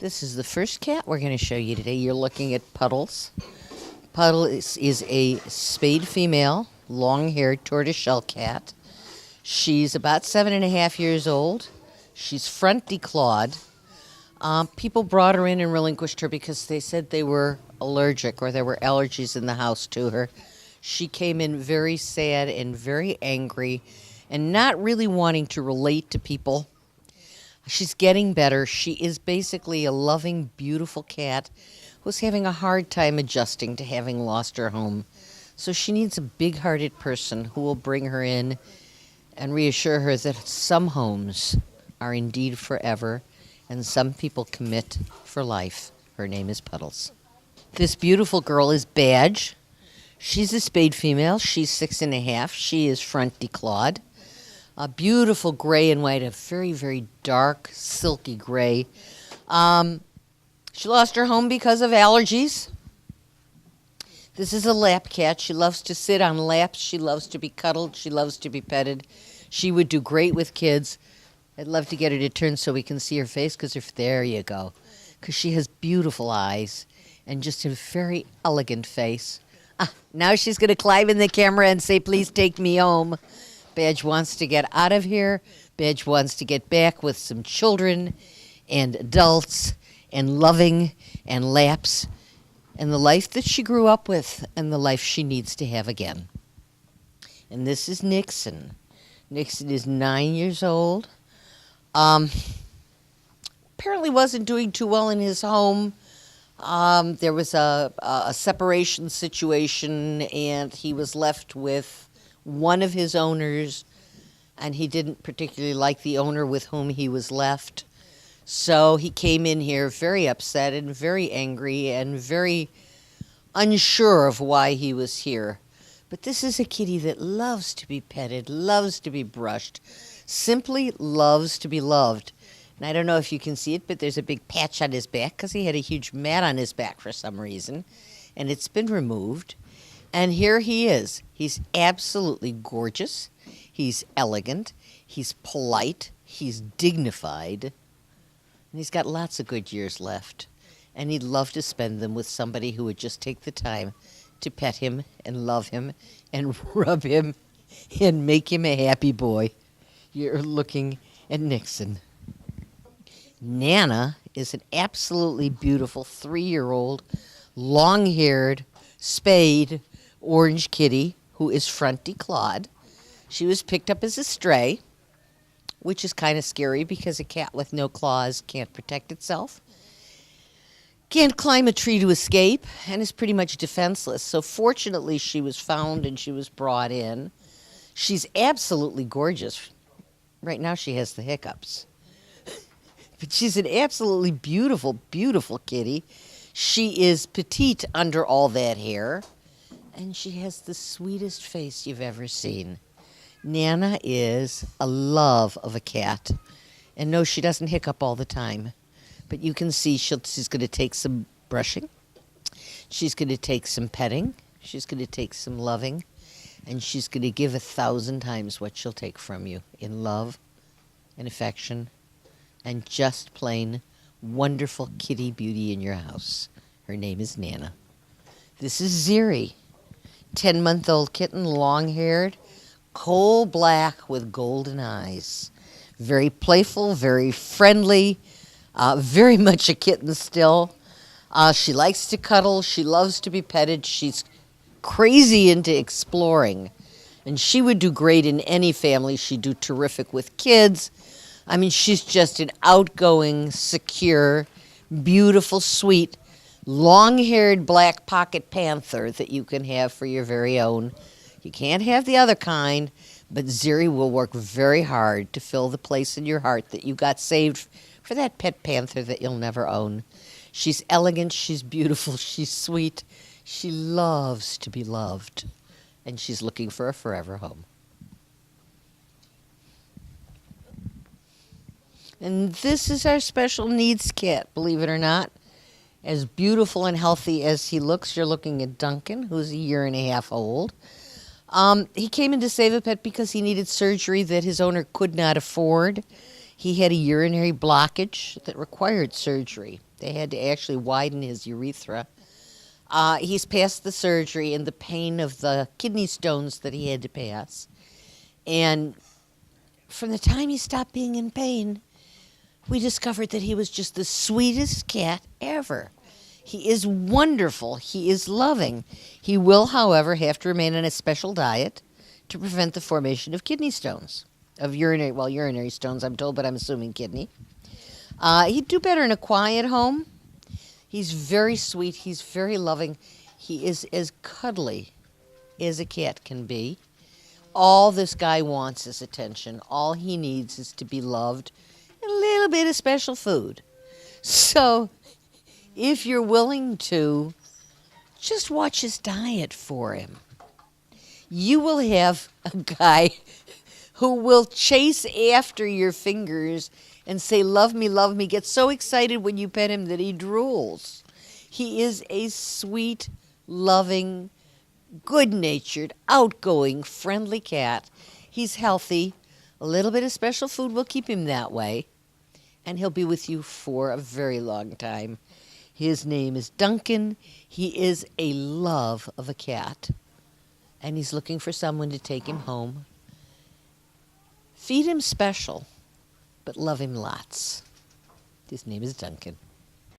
This is the first cat we're going to show you today. You're looking at Puddles. Puddles is a spayed female, long-haired tortoiseshell cat. She's about 7.5 years old. She's front declawed. People brought her in and relinquished her because they said they were allergic or there were allergies in the house to her. She came in very sad and very angry and not really wanting to relate to people. She's getting better. She is basically a loving, beautiful cat who's having a hard time adjusting to having lost her home. So she needs a big-hearted person who will bring her in and reassure her that some homes are indeed forever and some people commit for life. Her name is Puddles. This beautiful girl is Badge. She's a spayed female. She's 6.5. She is front declawed. A beautiful gray and white, a very, very dark, silky gray. She lost her home because of allergies. This is a lap cat. She loves to sit on laps. She loves to be cuddled. She loves to be petted. She would do great with kids. I'd love to get her to turn so we can see her face, there you go. Because she has beautiful eyes and just a very elegant face. Now she's going to climb in the camera and say, "Please take me home." Badge wants to get out of here. Badge wants to get back with some children and adults and loving and laps and the life that she grew up with and the life she needs to have again. And this is Nixon. Nixon is 9 years old. Apparently wasn't doing too well in his home. There was a separation situation and he was left with one of his owners, and he didn't particularly like the owner with whom he was left. So he came in here very upset and very angry and very unsure of why he was here. But this is a kitty that loves to be petted, loves to be brushed, simply loves to be loved. And I don't know if you can see it, but there's a big patch on his back because he had a huge mat on his back for some reason, and it's been removed. And here he is. He's absolutely gorgeous. He's elegant. He's polite. He's dignified. And he's got lots of good years left. And he'd love to spend them with somebody who would just take the time to pet him and love him and rub him and make him a happy boy. You're looking at Nixon. Nana is an absolutely beautiful 3-year-old, long-haired, spayed, orange kitty who is front declawed. She was picked up as a stray, which is kind of scary because a cat with no claws can't protect itself, can't climb a tree to escape, and is pretty much defenseless. So fortunately she was found and she was brought in. She's absolutely gorgeous. Right now she has the hiccups. But she's an absolutely beautiful, beautiful kitty. She is petite under all that hair. And she has the sweetest face you've ever seen. Nana is a love of a cat. And no, she doesn't hiccup all the time. But you can see she's going to take some brushing. She's going to take some petting. She's going to take some loving. And she's going to give 1,000 times what she'll take from you in love and affection and just plain wonderful kitty beauty in your house. Her name is Nana. This is Ziri. 10-month-old kitten, long-haired, coal black with golden eyes. Very playful, very friendly, very much a kitten still. She likes to cuddle. She loves to be petted. She's crazy into exploring. And she would do great in any family. She'd do terrific with kids. I mean, she's just an outgoing, secure, beautiful, sweet, long-haired black pocket panther that you can have for your very own. You can't have the other kind, but Ziri will work very hard to fill the place in your heart that you got saved for that pet panther that you'll never own. She's elegant, she's beautiful, she's sweet, she loves to be loved, and she's looking for a forever home. And this is our special needs cat, believe it or not. As beautiful and healthy as he looks, you're looking at Duncan, who's 1.5 years old. He came in to save a pet because he needed surgery that his owner could not afford. He had a urinary blockage that required surgery. They had to actually widen his urethra. He's passed the surgery and the pain of the kidney stones that he had to pass. And from the time he stopped being in pain, we discovered that he was just the sweetest cat ever. He is wonderful. He is loving. He will, however, have to remain on a special diet to prevent the formation of kidney stones, of urinary stones, I'm told, but I'm assuming kidney. He'd do better in a quiet home. He's very sweet. He's very loving. He is as cuddly as a cat can be. All this guy wants is attention. All he needs is to be loved and a little bit of special food. So if you're willing to, just watch his diet for him. You will have a guy who will chase after your fingers and say, love me, get so excited when you pet him that he drools. He is a sweet, loving, good-natured, outgoing, friendly cat. He's healthy. A little bit of special food will keep him that way, and he'll be with you for a very long time. His name is Duncan. He is a love of a cat, and he's looking for someone to take him home. Feed him special, but love him lots. His name is Duncan.